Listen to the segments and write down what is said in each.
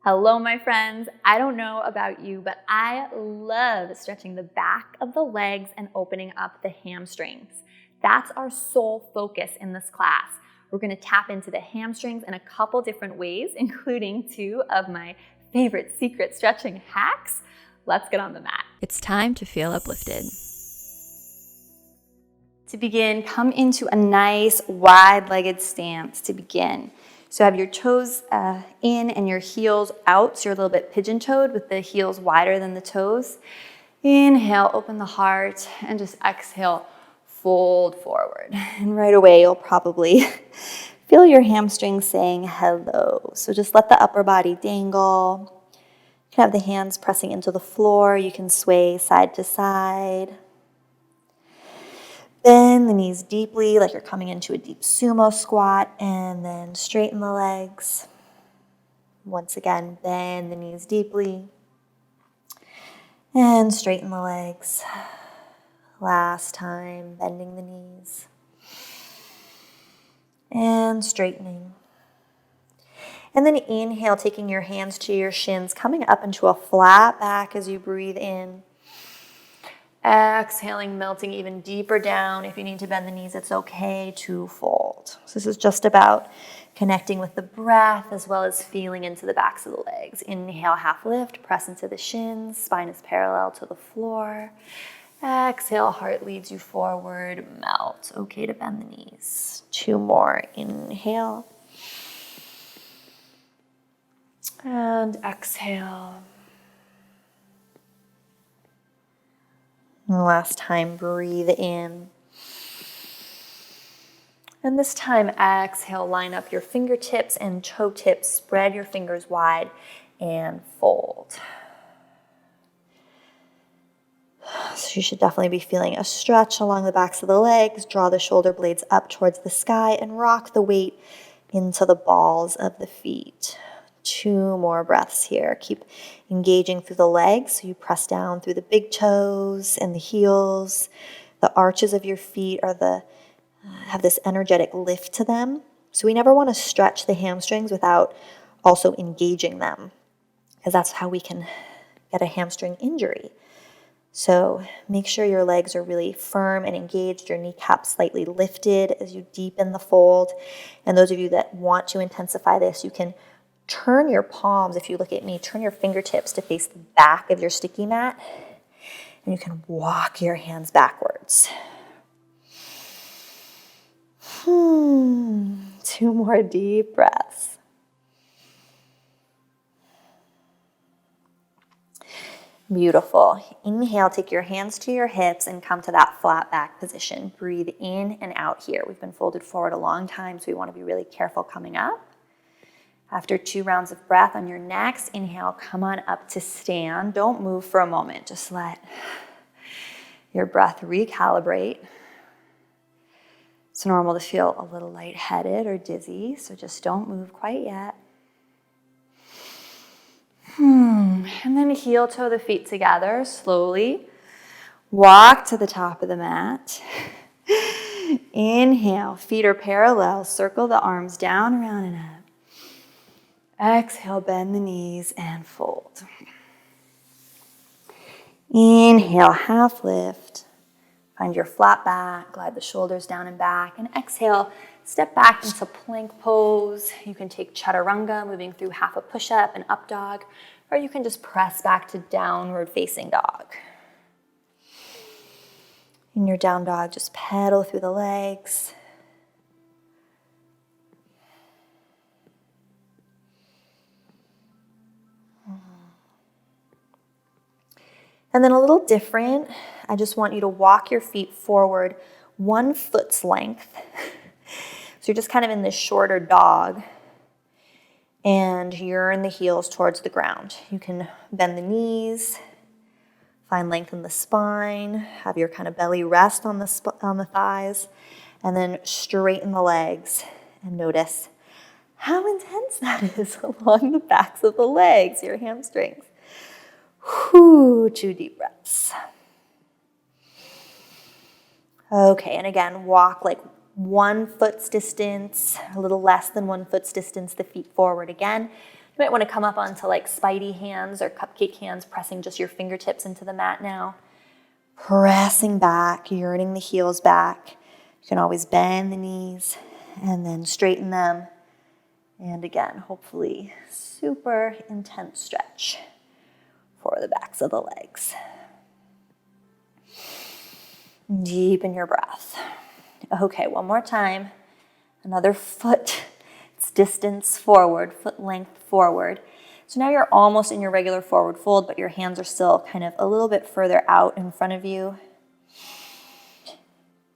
Hello, my friends. I don't know about you, but I love stretching the back of the legs and opening up the hamstrings. That's our sole focus in this class. We're going to tap into the hamstrings in a couple different ways, including 2 of my favorite secret stretching hacks. Let's get on the mat. It's time to feel uplifted. To begin, come into a nice wide-legged stance to begin. So have your toes in and your heels out, so you're a little bit pigeon-toed with the heels wider than the toes. Inhale, open the heart, and just exhale, fold forward. And right away, you'll probably feel your hamstrings saying hello. So just let the upper body dangle. You can have the hands pressing into the floor. You can sway side to side. Bend the knees deeply like you're coming into a deep sumo squat, and then straighten the legs. Once again, bend the knees deeply and straighten the legs. Last time, bending the knees and straightening. And then inhale, taking your hands to your shins, coming up into a flat back as you breathe in. Exhaling, melting even deeper down. If you need to bend the knees, it's okay to fold. So this is just about connecting with the breath as well as feeling into the backs of the legs. Inhale, half lift, press into the shins, spine is parallel to the floor. Exhale, heart leads you forward, melt. Okay to bend the knees. 2 more, inhale. And exhale. And last time, breathe in. And this time, exhale, line up your fingertips and toe tips, spread your fingers wide, and fold. So you should definitely be feeling a stretch along the backs of the legs. Draw the shoulder blades up towards the sky and rock the weight into the balls of the feet. 2 more breaths here. Keep engaging through the legs. So you press down through the big toes and the heels. The arches of your feet have this energetic lift to them. So we never want to stretch the hamstrings without also engaging them, because that's how we can get a hamstring injury. So make sure your legs are really firm and engaged, your kneecaps slightly lifted as you deepen the fold. And those of you that want to intensify this, you can turn your palms, if you look at me, turn your fingertips to face the back of your sticky mat, and you can walk your hands backwards. 2 more deep breaths. Beautiful. Inhale, take your hands to your hips and come to that flat back position. Breathe in and out here. We've been folded forward a long time, so we want to be really careful coming up. After 2 rounds of breath on your next inhale, come on up to stand. Don't move for a moment. Just let your breath recalibrate. It's normal to feel a little lightheaded or dizzy, so just don't move quite yet. And then heel toe the feet together slowly. Walk to the top of the mat. Inhale, feet are parallel. Circle the arms down, around, and up. Exhale, bend the knees and fold. Inhale, half lift. Find your flat back, glide the shoulders down and back. And exhale, step back into plank pose. You can take chaturanga, moving through half a push-up and up dog, or you can just press back to downward facing dog. In your down dog, just pedal through the legs. And then a little different, I just want you to walk your feet forward 1 foot's length. So you're just kind of in this shorter dog, and yearn the heels towards the ground. You can bend the knees, find length in the spine, have your kind of belly rest on the thighs, and then straighten the legs and notice how intense that is along the backs of the legs, your hamstrings. 2 deep breaths. Okay, and again, walk like 1 foot's distance, a little less than 1 foot's distance, the feet forward again. You might want to come up onto like spidey hands or cupcake hands, pressing just your fingertips into the mat now. Pressing back, yearning the heels back. You can always bend the knees and then straighten them. And again, hopefully super intense stretch for the backs of the legs. Deepen your breath. Okay, one more time. Another foot distance forward, foot length forward. So now you're almost in your regular forward fold, but your hands are still kind of a little bit further out in front of you.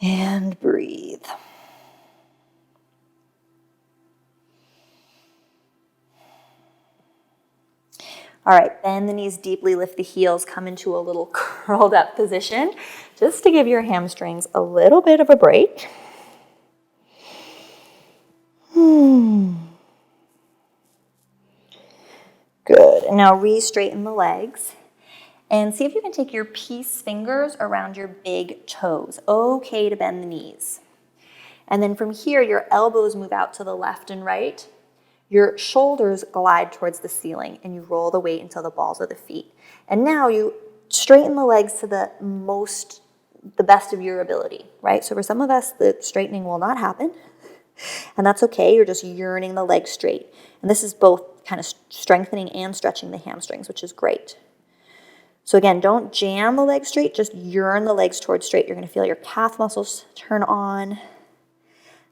And breathe. All right, bend the knees deeply, lift the heels, come into a little curled up position, just to give your hamstrings a little bit of a break. Good, and now re-straighten the legs. And see if you can take your peace fingers around your big toes. Okay to bend the knees. And then from here, your elbows move out to the left and right. Your shoulders glide towards the ceiling and you roll the weight until the balls of the feet. And now you straighten the legs to the best of your ability, right? So for some of us, the straightening will not happen. And that's okay, you're just yearning the legs straight. And this is both kind of strengthening and stretching the hamstrings, which is great. So again, don't jam the legs straight, just yearn the legs towards straight. You're gonna feel your calf muscles turn on,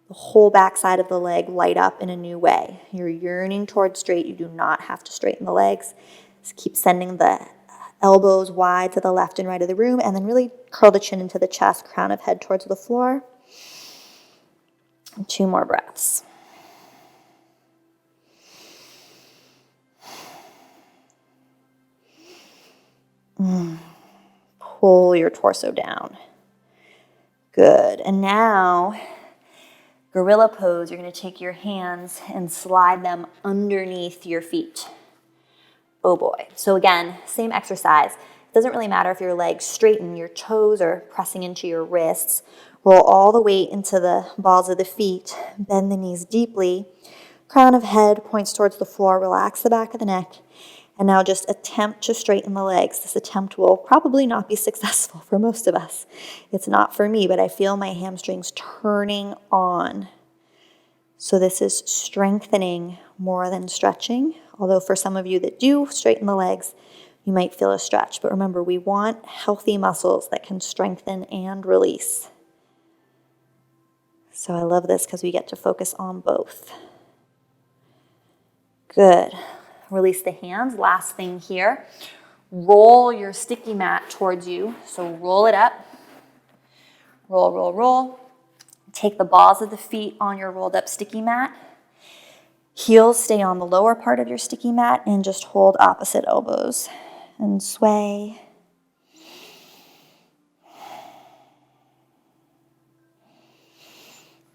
the whole back side of the leg light up in a new way. You're yearning towards straight. You do not have to straighten the legs. Just keep sending the elbows wide to the left and right of the room, and then really curl the chin into the chest, crown of head towards the floor. And 2 more breaths. Pull your torso down. Good. And now, gorilla pose, you're going to take your hands and slide them underneath your feet. Oh boy. So again, same exercise. It doesn't really matter if your legs straighten, your toes are pressing into your wrists. Roll all the weight into the balls of the feet. Bend the knees deeply. Crown of head points towards the floor. Relax the back of the neck. And now just attempt to straighten the legs. This attempt will probably not be successful for most of us. It's not for me, but I feel my hamstrings turning on. So this is strengthening more than stretching. Although for some of you that do straighten the legs, you might feel a stretch. But remember, we want healthy muscles that can strengthen and release. So I love this because we get to focus on both. Good. Release the hands. Last thing here. Roll your sticky mat towards you. So roll it up. Roll, roll, roll. Take the balls of the feet on your rolled up sticky mat. Heels stay on the lower part of your sticky mat and just hold opposite elbows and sway.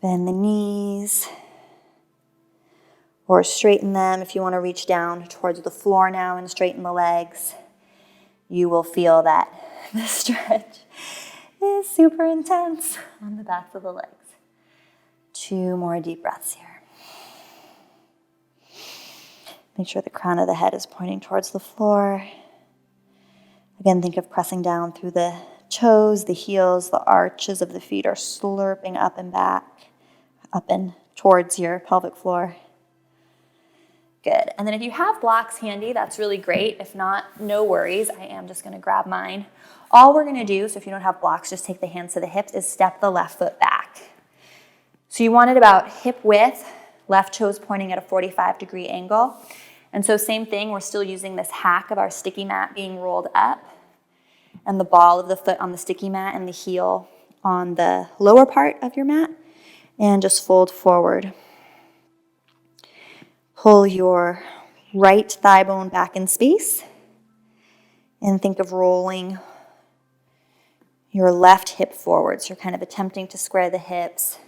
Bend the knees or straighten them if you want to reach down towards the floor now and straighten the legs. You will feel that the stretch is super intense on the backs of the legs. 2 more deep breaths here. Make sure the crown of the head is pointing towards the floor. Again, think of pressing down through the toes, the heels, the arches of the feet are slurping up and back, up and towards your pelvic floor. Good. And then if you have blocks handy, that's really great. If not, no worries. I am just going to grab mine. All we're going to do, so if you don't have blocks, just take the hands to the hips, is step the left foot back. So you want it about hip width, left toes pointing at a 45-degree angle. And so same thing, we're still using this hack of our sticky mat being rolled up and the ball of the foot on the sticky mat and the heel on the lower part of your mat, and just fold forward. Pull your right thigh bone back in space and think of rolling your left hip forward. So you're kind of attempting to square the hips.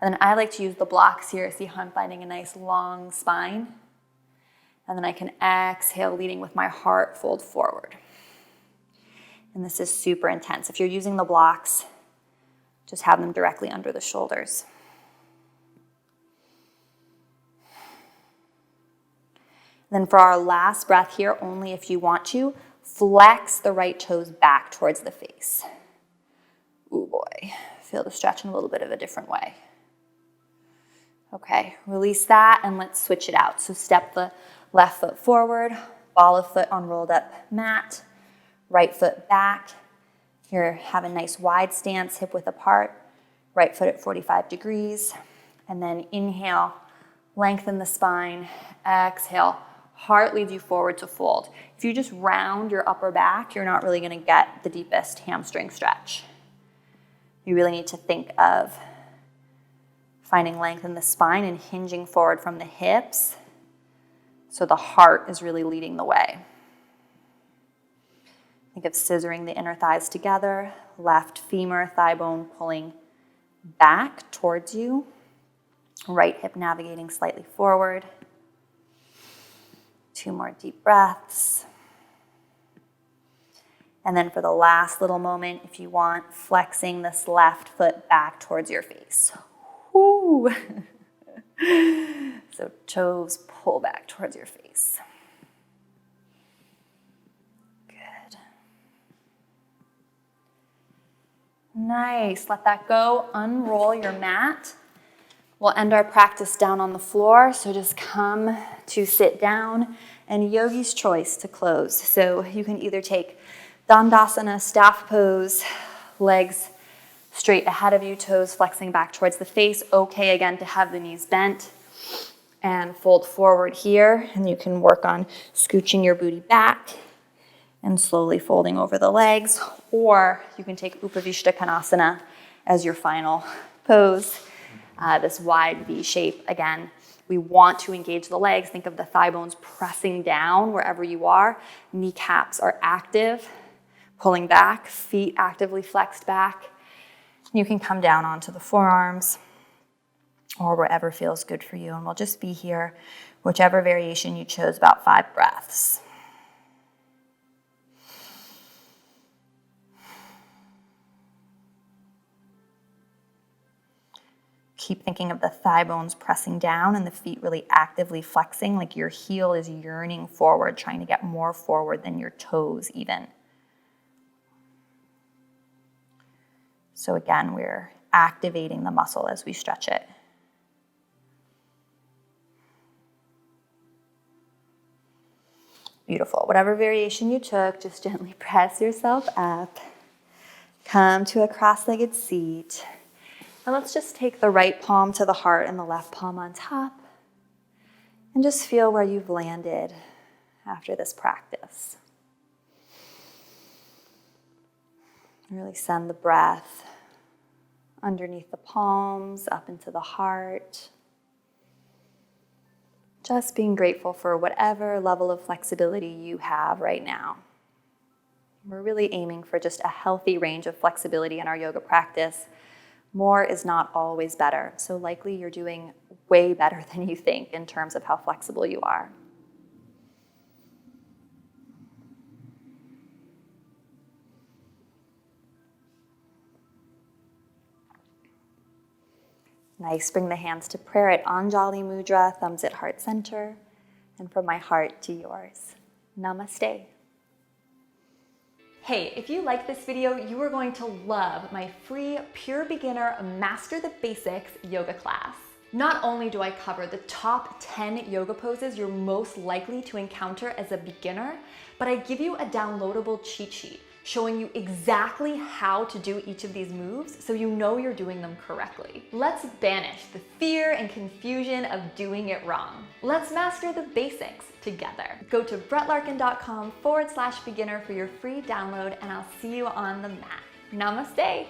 And then I like to use the blocks here. See how I'm finding a nice long spine? And then I can exhale, leading with my heart, fold forward. And this is super intense. If you're using the blocks, just have them directly under the shoulders. Then for our last breath here, only if you want to, flex the right toes back towards the face. Ooh boy, feel the stretch in a little bit of a different way. Okay, release that and let's switch it out. So step the left foot forward, ball of foot on rolled up mat, right foot back. Here, have a nice wide stance, hip width apart, right foot at 45 degrees. And then inhale, lengthen the spine, exhale, heart leads you forward to fold. If you just round your upper back, you're not really gonna get the deepest hamstring stretch. You really need to think of finding length in the spine and hinging forward from the hips so the heart is really leading the way. Think of scissoring the inner thighs together, left femur, thigh bone pulling back towards you, right hip navigating slightly forward. 2 more deep breaths. And then for the last little moment, if you want, flexing this left foot back towards your face. Woo. So toes pull back towards your face. Good. Nice. Let that go. Unroll your mat. We'll end our practice down on the floor. So just come to sit down and yogi's choice to close. So you can either take Dandasana, staff pose, legs straight ahead of you, toes flexing back towards the face. Okay, again, to have the knees bent and fold forward here. And you can work on scooching your booty back and slowly folding over the legs. Or you can take Upavishta Konasana as your final pose. This wide V shape. Again, we want to engage the legs. Think of the thigh bones pressing down wherever you are. Kneecaps are active, pulling back, feet actively flexed back. You can come down onto the forearms or wherever feels good for you. And we'll just be here, whichever variation you chose, about 5 breaths. Keep thinking of the thigh bones pressing down and the feet really actively flexing, like your heel is yearning forward, trying to get more forward than your toes even. So again, we're activating the muscle as we stretch it. Beautiful. Whatever variation you took, just gently press yourself up. Come to a cross-legged seat. And let's just take the right palm to the heart and the left palm on top. And just feel where you've landed after this practice. Really send the breath underneath the palms, up into the heart. Just being grateful for whatever level of flexibility you have right now. We're really aiming for just a healthy range of flexibility in our yoga practice. More is not always better, so likely you're doing way better than you think in terms of how flexible you are. Nice, bring the hands to prayer at Anjali Mudra, thumbs at heart center, and from my heart to yours. Namaste. Hey, if you like this video, you are going to love my free Pure Beginner Master the Basics yoga class. Not only do I cover the top 10 yoga poses you're most likely to encounter as a beginner, but I give you a downloadable cheat sheet showing you exactly how to do each of these moves so you know you're doing them correctly. Let's banish the fear and confusion of doing it wrong. Let's master the basics together. Go to brettlarkin.com/beginner for your free download, and I'll see you on the mat. Namaste.